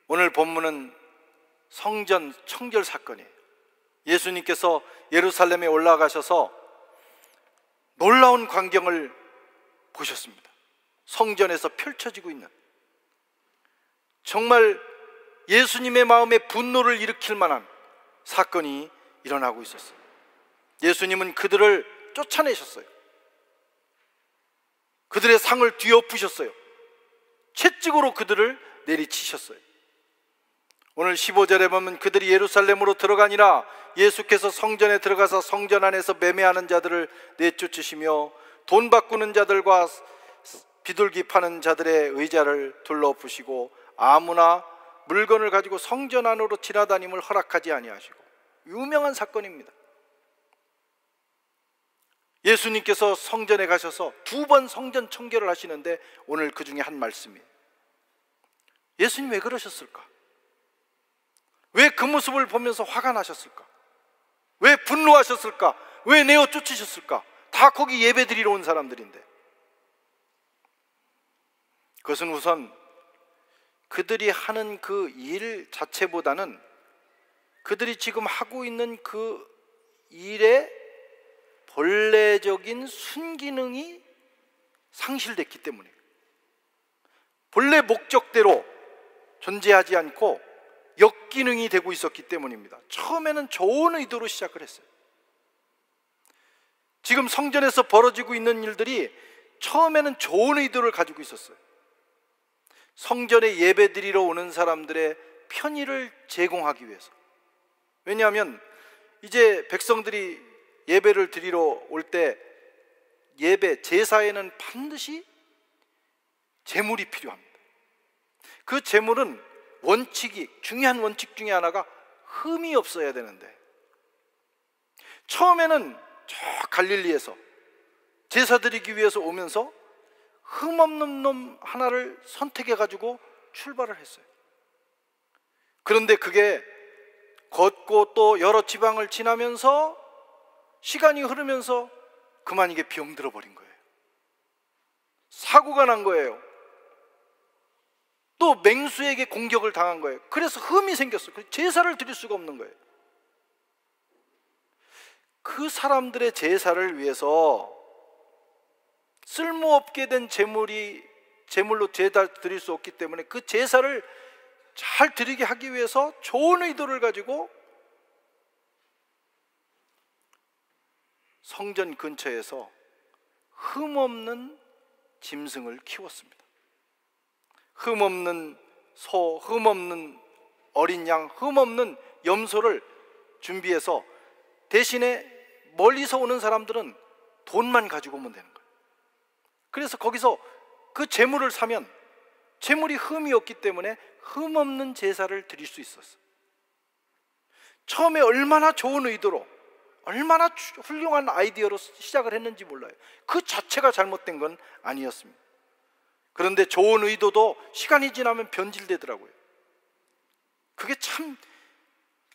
오늘 본문은 성전 청결 사건이에요. 예수님께서 예루살렘에 올라가셔서 놀라운 광경을 보셨습니다. 성전에서 펼쳐지고 있는, 정말 예수님의 마음에 분노를 일으킬 만한 사건이 일어나고 있었어요. 예수님은 그들을 쫓아내셨어요. 그들의 상을 뒤엎으셨어요. 채찍으로 그들을 내리치셨어요. 오늘 15절에 보면 그들이 예루살렘으로 들어가니라 예수께서 성전에 들어가서 성전 안에서 매매하는 자들을 내쫓으시며 돈 바꾸는 자들과 비둘기 파는 자들의 의자를 둘러엎으시고 아무나 물건을 가지고 성전 안으로 지나다님을 허락하지 아니하시고, 유명한 사건입니다. 예수님께서 성전에 가셔서 2번 성전 청결을 하시는데 오늘 그 중에 한 말씀이에요. 예수님 왜 그러셨을까? 왜 그 모습을 보면서 화가 나셨을까? 왜 분노하셨을까? 왜 내어 쫓으셨을까? 다 거기 예배 드리러 온 사람들인데. 그것은 우선 그들이 하는 그 일 자체보다는 그들이 지금 하고 있는 그 일의 본래적인 순기능이 상실됐기 때문이에요. 본래 목적대로 존재하지 않고 역기능이 되고 있었기 때문입니다. 처음에는 좋은 의도로 시작을 했어요. 지금 성전에서 벌어지고 있는 일들이 처음에는 좋은 의도를 가지고 있었어요. 성전에 예배드리러 오는 사람들의 편의를 제공하기 위해서. 왜냐하면 이제 백성들이 예배를 드리러 올 때 예배, 제사에는 반드시 제물이 필요합니다. 그 제물은 중요한 원칙 중에 하나가 흠이 없어야 되는데, 처음에는 저 갈릴리에서 제사 드리기 위해서 오면서 흠 없는 놈 하나를 선택해 가지고 출발을 했어요. 그런데 그게 걷고 또 여러 지방을 지나면서 시간이 흐르면서 그만 이게 병들어 버린 거예요. 사고가 난 거예요. 또 맹수에게 공격을 당한 거예요. 그래서 흠이 생겼어요. 제사를 드릴 수가 없는 거예요. 그 사람들의 제사를 위해서 쓸모없게 된 제물로 제사 드릴 수 없기 때문에 그 제사를 잘 드리게 하기 위해서 좋은 의도를 가지고 성전 근처에서 흠없는 짐승을 키웠습니다. 흠없는 소, 흠없는 어린 양, 흠없는 염소를 준비해서 대신에 멀리서 오는 사람들은 돈만 가지고 오면 되는 거예요. 그래서 거기서 그 제물을 사면 제물이 흠이 없기 때문에 흠없는 제사를 드릴 수 있었어요. 처음에 얼마나 좋은 의도로, 얼마나 훌륭한 아이디어로 시작을 했는지 몰라요. 그 자체가 잘못된 건 아니었습니다. 그런데 좋은 의도도 시간이 지나면 변질되더라고요. 그게 참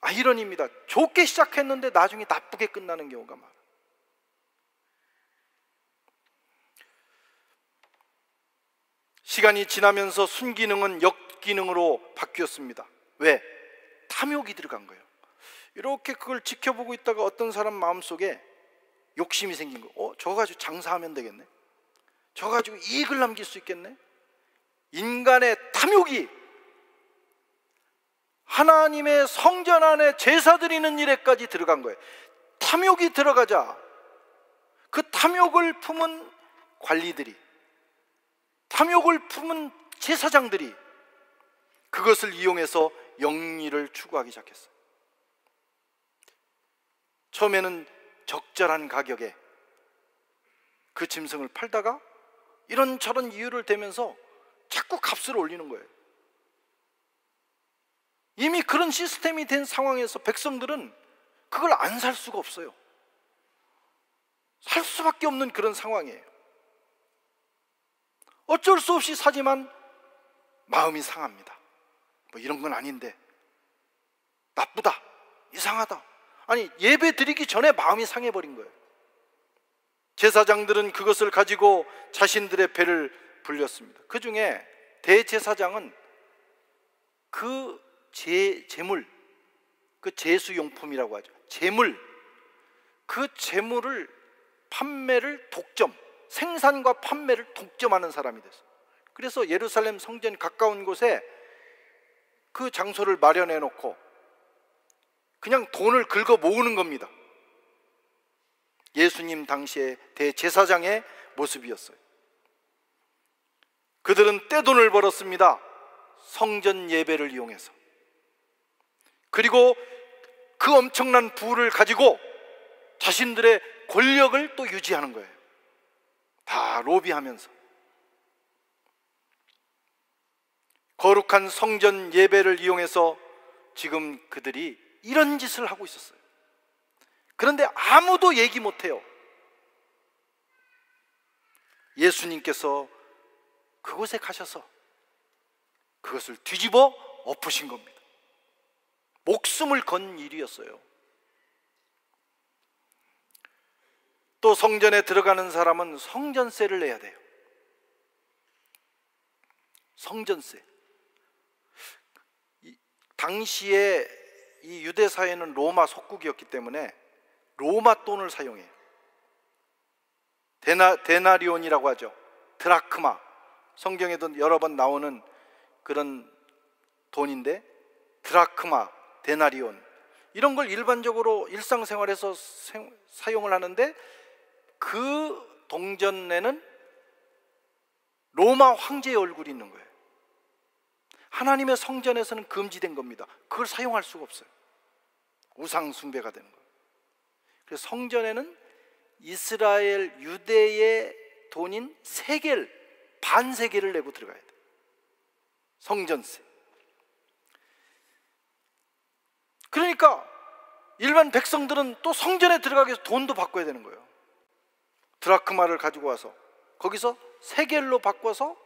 아이러니입니다. 좋게 시작했는데 나중에 나쁘게 끝나는 경우가 많아요. 시간이 지나면서 순기능은 역기능으로 바뀌었습니다. 왜? 탐욕이 들어간 거예요. 이렇게 그걸 지켜보고 있다가 어떤 사람 마음속에 욕심이 생긴 거예요. 저거 가지고 장사하면 되겠네, 저거 가지고 이익을 남길 수 있겠네. 인간의 탐욕이 하나님의 성전 안에 제사 드리는 일에까지 들어간 거예요. 탐욕이 들어가자 그 탐욕을 품은 관리들이, 탐욕을 품은 제사장들이 그것을 이용해서 영리를 추구하기 시작했어요. 처음에는 적절한 가격에 그 짐승을 팔다가 이런저런 이유를 대면서 자꾸 값을 올리는 거예요. 이미 그런 시스템이 된 상황에서 백성들은 그걸 안 살 수가 없어요. 살 수밖에 없는 그런 상황이에요. 어쩔 수 없이 사지만 마음이 상합니다. 뭐 이런 건 아닌데, 나쁘다, 이상하다. 아니, 예배 드리기 전에 마음이 상해버린 거예요. 제사장들은 그것을 가지고 자신들의 배를 불렸습니다. 그 중에 대제사장은 그 재물, 그 제수용품이라고 하죠. 재물, 그 재물을 판매를 독점, 생산과 판매를 독점하는 사람이 됐어요. 그래서 예루살렘 성전 가까운 곳에 그 장소를 마련해 놓고 그냥 돈을 긁어 모으는 겁니다. 예수님 당시의 대제사장의 모습이었어요. 그들은 떼돈을 벌었습니다. 성전 예배를 이용해서. 그리고 그 엄청난 부를 가지고 자신들의 권력을 또 유지하는 거예요. 다 로비하면서. 거룩한 성전 예배를 이용해서 지금 그들이 이런 짓을 하고 있었어요. 그런데 아무도 얘기 못해요. 예수님께서 그곳에 가셔서 그것을 뒤집어 엎으신 겁니다. 목숨을 건 일이었어요. 또 성전에 들어가는 사람은 성전세를 내야 돼요. 성전세. 당시에 이 유대 사회는 로마 속국이었기 때문에 로마 돈을 사용해요. 데나리온이라고 하죠. 드라크마. 성경에도 여러 번 나오는 그런 돈인데, 드라크마, 데나리온, 이런 걸 일반적으로 일상생활에서 사용을 하는데, 그 동전에는 로마 황제의 얼굴이 있는 거예요. 하나님의 성전에서는 금지된 겁니다. 그걸 사용할 수가 없어요. 우상 숭배가 되는 거예요. 그래서 성전에는 이스라엘 유대의 돈인 세겔, 반세겔을 내고 들어가야 돼요. 성전세. 그러니까 일반 백성들은 또 성전에 들어가기 위해서 돈도 바꿔야 되는 거예요. 드라크마를 가지고 와서 거기서 세겔로 바꿔서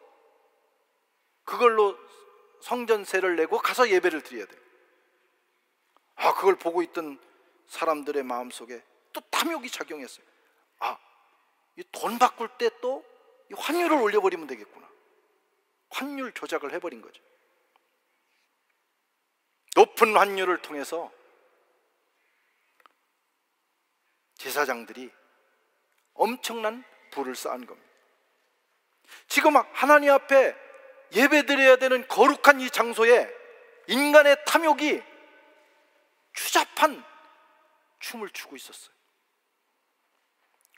그걸로 성전세를 내고 가서 예배를 드려야 돼요. 그걸 보고 있던 사람들의 마음속에 또 탐욕이 작용했어요. 이 돈 바꿀 때 또 이 환율을 올려버리면 되겠구나. 환율 조작을 해버린 거죠. 높은 환율을 통해서 제사장들이 엄청난 부를 쌓은 겁니다. 지금 하나님 앞에 예배드려야 되는 거룩한 이 장소에 인간의 탐욕이 추잡한 춤을 추고 있었어요.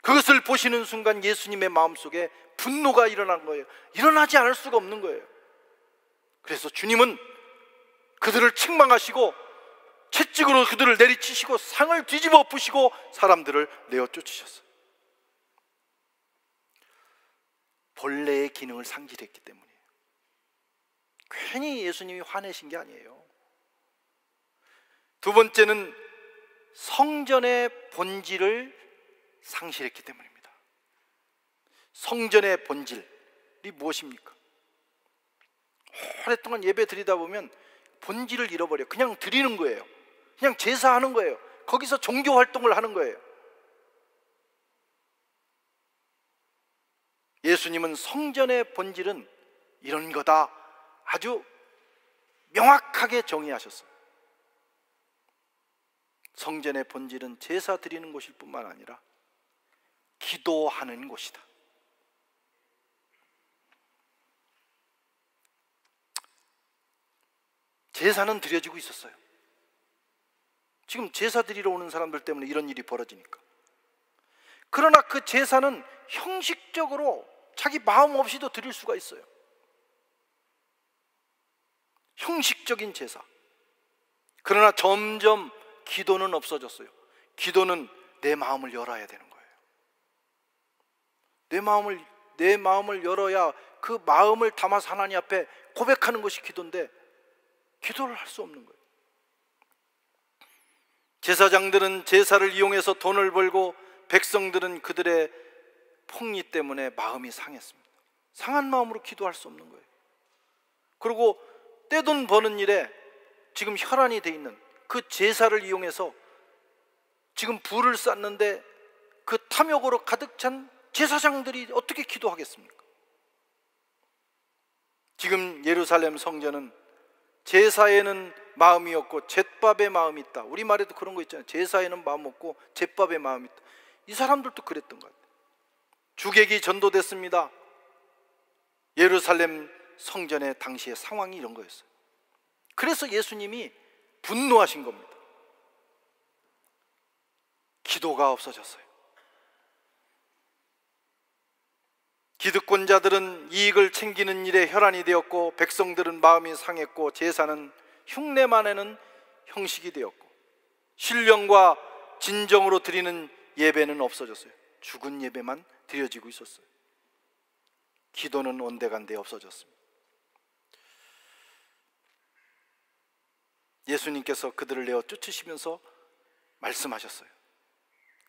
그것을 보시는 순간 예수님의 마음속에 분노가 일어난 거예요. 일어나지 않을 수가 없는 거예요. 그래서 주님은 그들을 책망하시고 채찍으로 그들을 내리치시고 상을 뒤집어 엎으시고 사람들을 내어 쫓으셨어요. 본래의 기능을 상실했기 때문이에요. 괜히 예수님이 화내신 게 아니에요. 두 번째는 성전의 본질을 상실했기 때문입니다. 성전의 본질이 무엇입니까? 오랫동안 예배 드리다 보면 본질을 잃어버려요. 그냥 드리는 거예요. 그냥 제사하는 거예요. 거기서 종교 활동을 하는 거예요. 예수님은 성전의 본질은 이런 거다 아주 명확하게 정의하셨어요. 성전의 본질은 제사 드리는 곳일 뿐만 아니라 기도하는 곳이다. 제사는 드려지고 있었어요. 지금 제사 드리러 오는 사람들 때문에 이런 일이 벌어지니까. 그러나 그 제사는 형식적으로 자기 마음 없이도 드릴 수가 있어요. 형식적인 제사. 그러나 점점 기도는 없어졌어요. 기도는 내 마음을 열어야 되는 거예요. 내 마음을 열어야 그 마음을 담아서 하나님 앞에 고백하는 것이 기도인데 기도를 할 수 없는 거예요. 제사장들은 제사를 이용해서 돈을 벌고 백성들은 그들의 폭리 때문에 마음이 상했습니다. 상한 마음으로 기도할 수 없는 거예요. 그리고 떼돈 버는 일에 지금 혈안이 돼 있는 그 제사를 이용해서 지금 부를 쌓는데 그 탐욕으로 가득 찬 제사장들이 어떻게 기도하겠습니까? 지금 예루살렘 성전은 제사에는 마음이 없고 잿밥에 마음이 있다. 우리말에도 그런 거 있잖아요. 제사에는 마음 없고 잿밥에 마음이 있다. 이 사람들도 그랬던 것 같아요. 주객이 전도됐습니다. 예루살렘 성전의 당시의 상황이 이런 거였어요. 그래서 예수님이 분노하신 겁니다. 기도가 없어졌어요. 기득권자들은 이익을 챙기는 일에 혈안이 되었고, 백성들은 마음이 상했고, 제사는 흉내만내는 형식이 되었고, 신령과 진정으로 드리는 예배는 없어졌어요. 죽은 예배만 드려지고 있었어요. 기도는 온데간데 없어졌습니다. 예수님께서 그들을 내어 쫓으시면서 말씀하셨어요.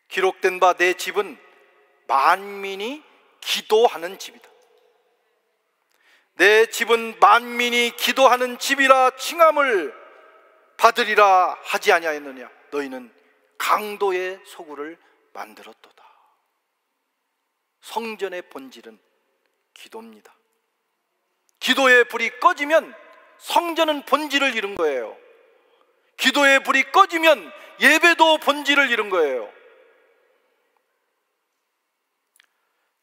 기록된 바 내 집은 만민이 기도하는 집이다. 내 집은 만민이 기도하는 집이라 칭함을 받으리라 하지 아니하였느냐. 너희는 강도의 소굴을 만들었도다. 성전의 본질은 기도입니다. 기도의 불이 꺼지면 성전은 본질을 잃은 거예요. 기도의 불이 꺼지면 예배도 본질을 잃은 거예요.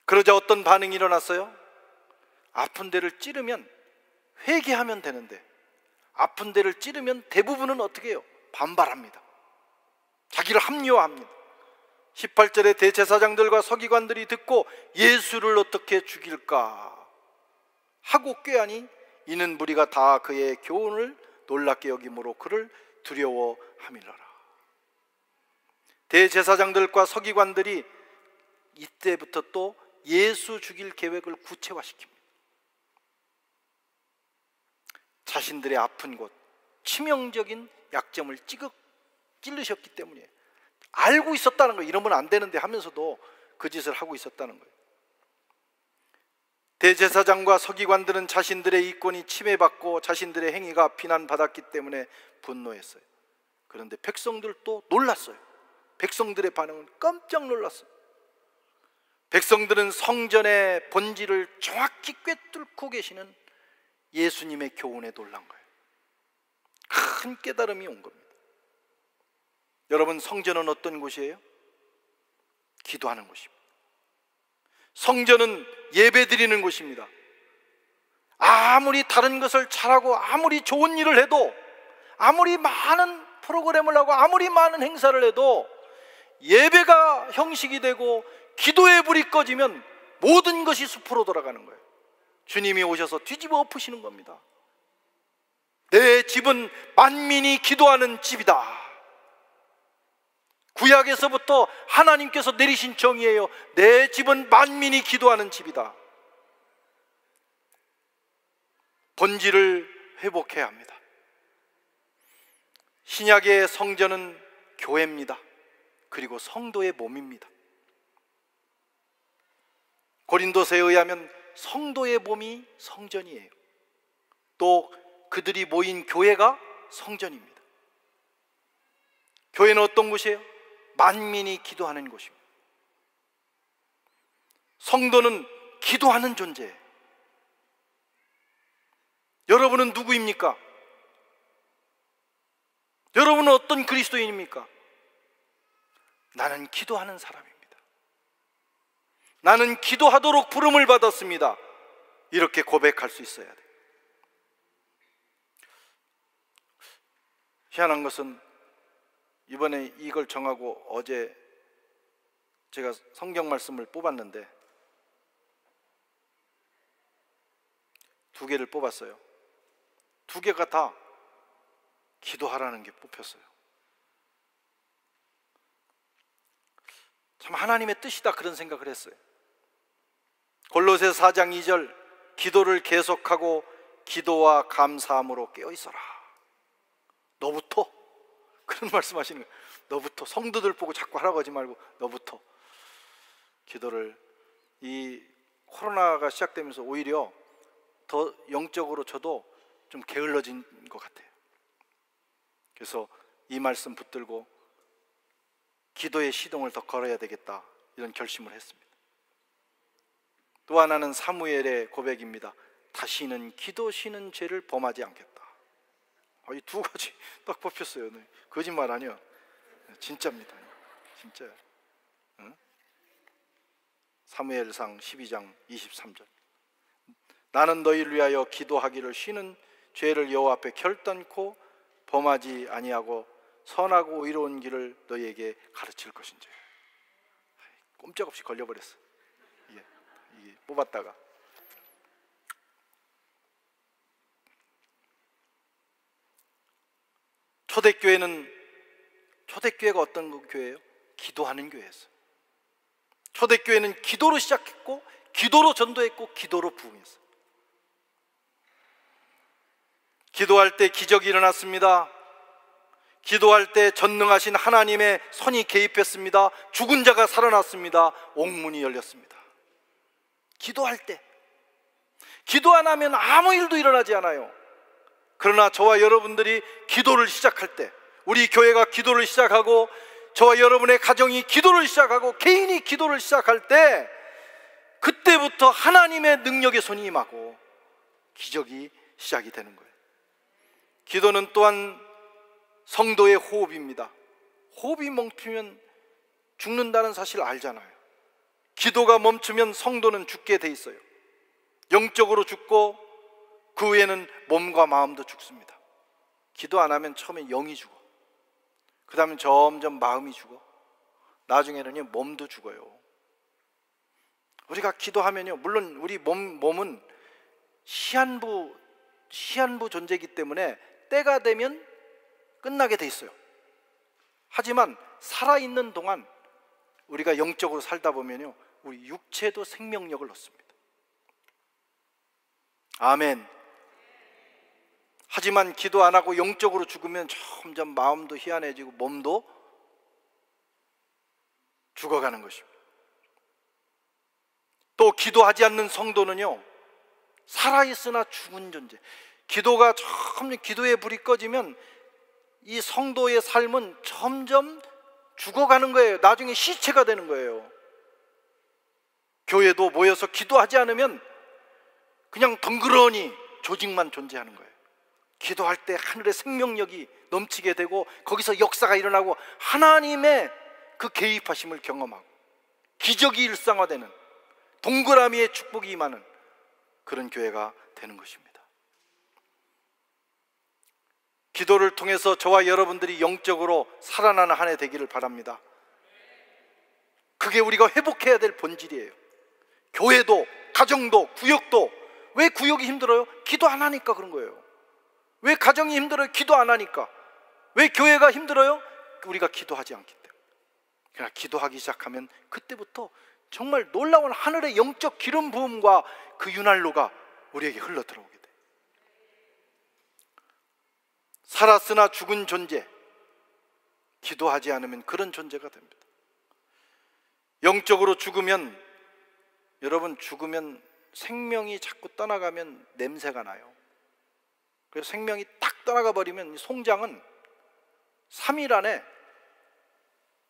그러자 어떤 반응이 일어났어요? 아픈 데를 찌르면 회개하면 되는데, 아픈 데를 찌르면 대부분은 어떻게 해요? 반발합니다. 자기를 합리화합니다. 18절에 대제사장들과 서기관들이 듣고 예수를 어떻게 죽일까 하고 꾀하니, 이는 무리가 다 그의 교훈을 놀랍게 여김으로 그를 두려워함이라라. 대제사장들과 서기관들이 이때부터 또 예수 죽일 계획을 구체화시킵니다. 자신들의 아픈 곳, 치명적인 약점을 찌르셨기 때문이에요. 알고 있었다는 거예요. 이러면 안 되는데 하면서도 그 짓을 하고 있었다는 거예요. 대제사장과 서기관들은 자신들의 이권이 침해받고 자신들의 행위가 비난받았기 때문에 분노했어요. 그런데 백성들도 놀랐어요. 백성들의 반응은 깜짝 놀랐어요. 백성들은 성전의 본질을 정확히 꿰뚫고 계시는 예수님의 교훈에 놀란 거예요. 큰 깨달음이 온 겁니다. 여러분, 성전은 어떤 곳이에요? 기도하는 곳입니다. 성전은 예배드리는 곳입니다. 아무리 다른 것을 잘하고 아무리 좋은 일을 해도, 아무리 많은 프로그램을 하고 아무리 많은 행사를 해도 예배가 형식이 되고 기도의 불이 꺼지면 모든 것이 숲으로 돌아가는 거예요. 주님이 오셔서 뒤집어 엎으시는 겁니다. 내 집은 만민이 기도하는 집이다. 구약에서부터 하나님께서 내리신 정의예요. 내 집은 만민이 기도하는 집이다. 본질을 회복해야 합니다. 신약의 성전은 교회입니다. 그리고 성도의 몸입니다. 고린도서에 의하면 성도의 몸이 성전이에요. 또 그들이 모인 교회가 성전입니다. 교회는 어떤 곳이에요? 만민이 기도하는 곳입니다. 성도는 기도하는 존재예요. 여러분은 누구입니까? 여러분은 어떤 그리스도인입니까? 나는 기도하는 사람입니다. 나는 기도하도록 부름을 받았습니다. 이렇게 고백할 수 있어야 돼요. 희한한 것은 이번에 이걸 정하고 어제 제가 성경 말씀을 뽑았는데 2개를 뽑았어요. 2개가 다 기도하라는 게 뽑혔어요. 참 하나님의 뜻이다, 그런 생각을 했어요. 골로새 4장 2절, 기도를 계속하고 기도와 감사함으로 깨어있어라. 너부터, 그런 말씀하시는 거예요. 너부터, 성도들 보고 자꾸 하라고 하지 말고 너부터 기도를. 이 코로나가 시작되면서 오히려 더 영적으로 저도 좀 게을러진 것 같아요. 그래서 이 말씀 붙들고 기도의 시동을 더 걸어야 되겠다, 이런 결심을 했습니다. 또 하나는 사무엘의 고백입니다. 다시는 기도 쉬는 죄를 범하지 않겠다. 이 두 가지 딱 뽑혔어요. 네. 거짓말 아니야. 진짜입니다. 진짜. 응? 사무엘상 12장 23절. 나는 너희를 위하여 기도하기를 쉬는 죄를 여호와 앞에 결단코 범하지 아니하고 선하고 의로운 길을 너희에게 가르칠 것인지. 꼼짝없이 걸려버렸어. 이게 뽑았다가. 초대교회가 어떤 교회예요? 기도하는 교회였어요. 초대교회는 기도로 시작했고 기도로 전도했고 기도로 부흥했어요. 기도할 때 기적이 일어났습니다. 기도할 때 전능하신 하나님의 손이 개입했습니다. 죽은 자가 살아났습니다. 옥문이 열렸습니다. 기도할 때. 기도 안 하면 아무 일도 일어나지 않아요. 그러나 저와 여러분들이 기도를 시작할 때, 우리 교회가 기도를 시작하고 저와 여러분의 가정이 기도를 시작하고 개인이 기도를 시작할 때, 그때부터 하나님의 능력의 손이 임하고 기적이 시작이 되는 거예요. 기도는 또한 성도의 호흡입니다. 호흡이 멈추면 죽는다는 사실을 알잖아요. 기도가 멈추면 성도는 죽게 돼 있어요. 영적으로 죽고 그 후에는 몸과 마음도 죽습니다. 기도 안 하면 처음에 영이 죽어. 그 다음에 점점 마음이 죽어. 나중에는 몸도 죽어요. 우리가 기도하면요, 물론 우리 몸은 시한부 존재이기 때문에 때가 되면 끝나게 돼 있어요. 하지만 살아있는 동안 우리가 영적으로 살다 보면요, 우리 육체도 생명력을 얻습니다. 아멘. 하지만 기도 안 하고 영적으로 죽으면 점점 마음도 희한해지고 몸도 죽어가는 것입니다. 또 기도하지 않는 성도는요, 살아있으나 죽은 존재. 기도가 점점 기도의 불이 꺼지면 이 성도의 삶은 점점 죽어가는 거예요. 나중에 시체가 되는 거예요. 교회도 모여서 기도하지 않으면 그냥 덩그러니 조직만 존재하는 거예요. 기도할 때 하늘의 생명력이 넘치게 되고 거기서 역사가 일어나고 하나님의 그 개입하심을 경험하고 기적이 일상화되는, 동그라미의 축복이 임하는 그런 교회가 되는 것입니다. 기도를 통해서 저와 여러분들이 영적으로 살아나는 한 해 되기를 바랍니다. 그게 우리가 회복해야 될 본질이에요. 교회도, 가정도, 구역도. 왜 구역이 힘들어요? 기도 안 하니까 그런 거예요. 왜 가정이 힘들어요? 기도 안 하니까. 왜 교회가 힘들어요? 우리가 기도하지 않기 때문에. 그러나 기도하기 시작하면 그때부터 정말 놀라운 하늘의 영적 기름 부음과 그 윤활로가 우리에게 흘러 들어오게 돼요. 살았으나 죽은 존재, 기도하지 않으면 그런 존재가 됩니다. 영적으로 죽으면, 여러분, 죽으면 생명이 자꾸 떠나가면 냄새가 나요. 그래서 생명이 딱 떠나가 버리면 송장은 3일 안에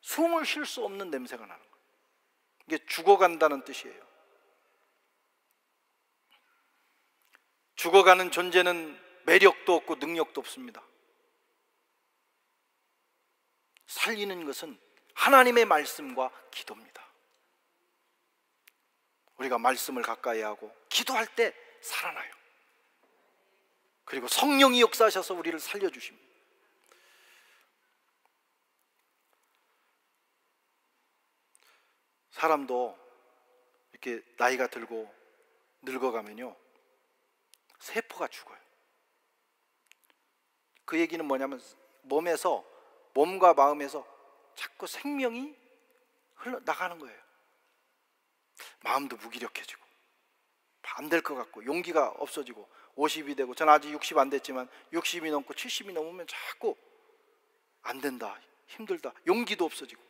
숨을 쉴 수 없는 냄새가 나는 거예요. 이게 죽어간다는 뜻이에요. 죽어가는 존재는 매력도 없고 능력도 없습니다. 살리는 것은 하나님의 말씀과 기도입니다. 우리가 말씀을 가까이 하고 기도할 때 살아나요. 그리고 성령이 역사하셔서 우리를 살려주십니다. 사람도 이렇게 나이가 들고 늙어가면요, 세포가 죽어요. 그 얘기는 뭐냐면 몸과 마음에서 자꾸 생명이 흘러나가는 거예요. 마음도 무기력해지고 안 될 것 같고 용기가 없어지고 50이 되고, 전 아직 60 안 됐지만 60이 넘고 70이 넘으면 자꾸 안 된다, 힘들다, 용기도 없어지고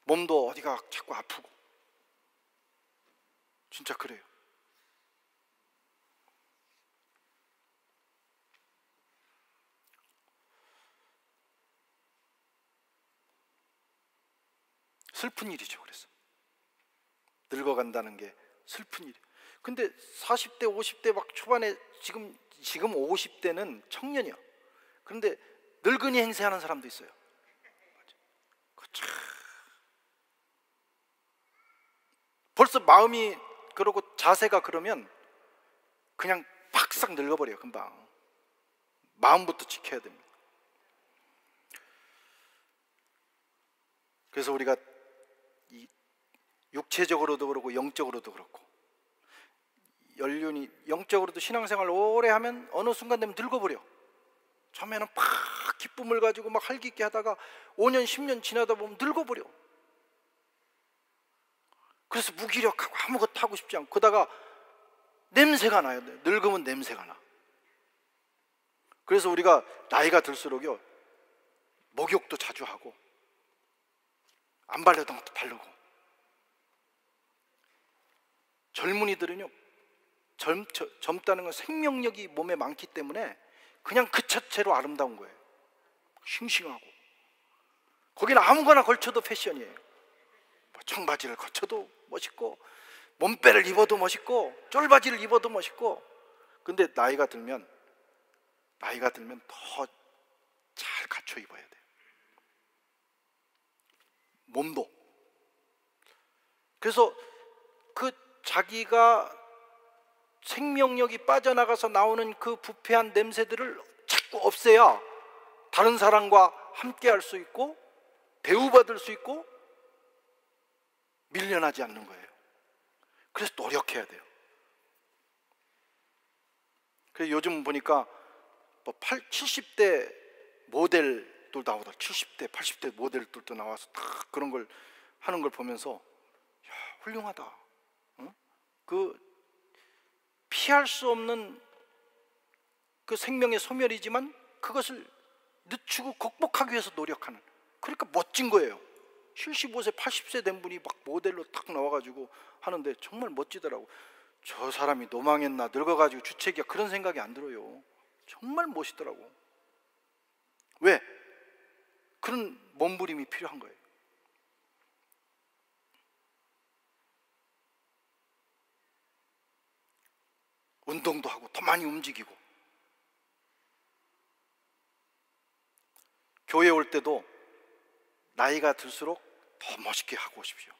몸도 어디가 자꾸 아프고. 진짜 그래요. 슬픈 일이죠. 그래서 늙어간다는 게 슬픈 일이에요. 근데 40대 50대 막 초반에 지금 지금 50대는 청년이요. 그런데 늙은이 행세하는 사람도 있어요. 벌써 마음이 그러고 자세가 그러면 그냥 팍싹 늙어버려요. 금방. 마음부터 지켜야 됩니다. 그래서 우리가 이 육체적으로도 그렇고 영적으로도 그렇고, 연륜이 영적으로도 신앙생활 오래 하면 어느 순간 되면 늙어버려. 처음에는 막 기쁨을 가지고 막 활기있게 하다가 5년 10년 지나다 보면 늙어버려. 그래서 무기력하고 아무것도 하고 싶지 않고, 그러다가 냄새가 나요. 늙으면 냄새가 나. 그래서 우리가 나이가 들수록요, 목욕도 자주 하고 안 바르던 것도 바르고. 젊은이들은요, 젊다는 건 생명력이 몸에 많기 때문에 그냥 그 자체로 아름다운 거예요. 싱싱하고. 거기는 아무거나 걸쳐도 패션이에요. 뭐 청바지를 걸쳐도 멋있고, 몸빼를 입어도 멋있고, 쫄바지를 입어도 멋있고. 근데 나이가 들면 더 잘 갖춰 입어야 돼요. 몸도. 그래서 그 자기가 생명력이 빠져나가서 나오는 그 부패한 냄새들을 자꾸 없애야 다른 사람과 함께 할 수 있고, 대우받을 수 있고, 밀려나지 않는 거예요. 그래서 노력해야 돼요. 그래서 요즘 보니까 뭐 70대 모델들 나오더라. 70대, 80대 모델들도 나와서 다 그런 걸 하는 걸 보면서, 야, 훌륭하다. 응? 그 피할 수 없는 그 생명의 소멸이지만 그것을 늦추고 극복하기 위해서 노력하는, 그러니까 멋진 거예요. 75세, 80세 된 분이 막 모델로 딱 나와가지고 하는데 정말 멋지더라고. 저 사람이 노망했나, 늙어가지고 주책이야, 그런 생각이 안 들어요. 정말 멋있더라고. 왜? 그런 몸부림이 필요한 거예요. 운동도 하고 더 많이 움직이고. 교회 올 때도 나이가 들수록 더 멋있게 하고 오십시오.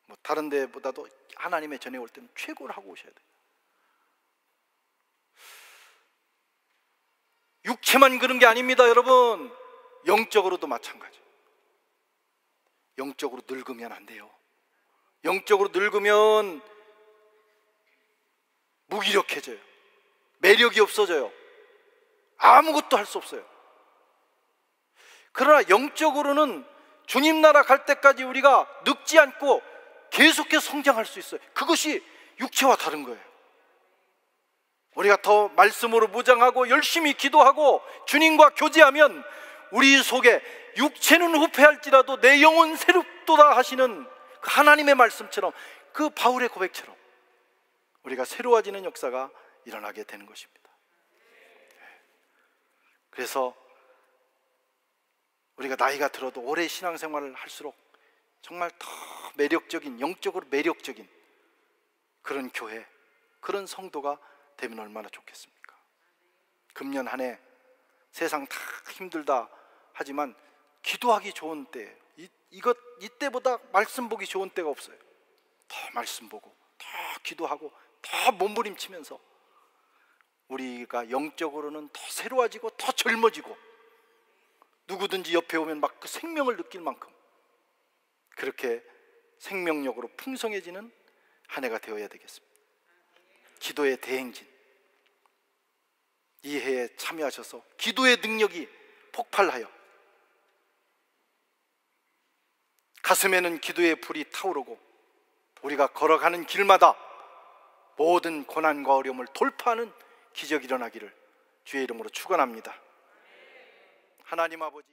뭐 다른 데보다도 하나님의 전에 올 때는 최고를 하고 오셔야 돼요. 육체만 그런 게 아닙니다, 여러분. 영적으로도 마찬가지. 영적으로 늙으면 안 돼요. 영적으로 늙으면 무기력해져요. 매력이 없어져요. 아무것도 할 수 없어요. 그러나 영적으로는 주님 나라 갈 때까지 우리가 늙지 않고 계속해서 성장할 수 있어요. 그것이 육체와 다른 거예요. 우리가 더 말씀으로 무장하고 열심히 기도하고 주님과 교제하면 우리 속에 육체는 후패할지라도 내 영혼 새롭도다 하시는 그 하나님의 말씀처럼, 그 바울의 고백처럼 우리가 새로워지는 역사가 일어나게 되는 것입니다. 그래서 우리가 나이가 들어도 오래 신앙생활을 할수록 정말 더 매력적인, 영적으로 매력적인 그런 교회, 그런 성도가 되면 얼마나 좋겠습니까? 금년 한 해 세상 다 힘들다 하지만 기도하기 좋은 때, 이때보다 말씀 보기 좋은 때가 없어요. 더 말씀 보고, 더 기도하고, 더 몸부림치면서 우리가 영적으로는 더 새로워지고 더 젊어지고, 누구든지 옆에 오면 막 그 생명을 느낄 만큼 그렇게 생명력으로 풍성해지는 한 해가 되어야 되겠습니다. 기도의 대행진, 이 해에 참여하셔서 기도의 능력이 폭발하여 가슴에는 기도의 불이 타오르고 우리가 걸어가는 길마다 모든 고난과 어려움을 돌파하는 기적이 일어나기를 주의 이름으로 축원합니다. 하나님 아버지,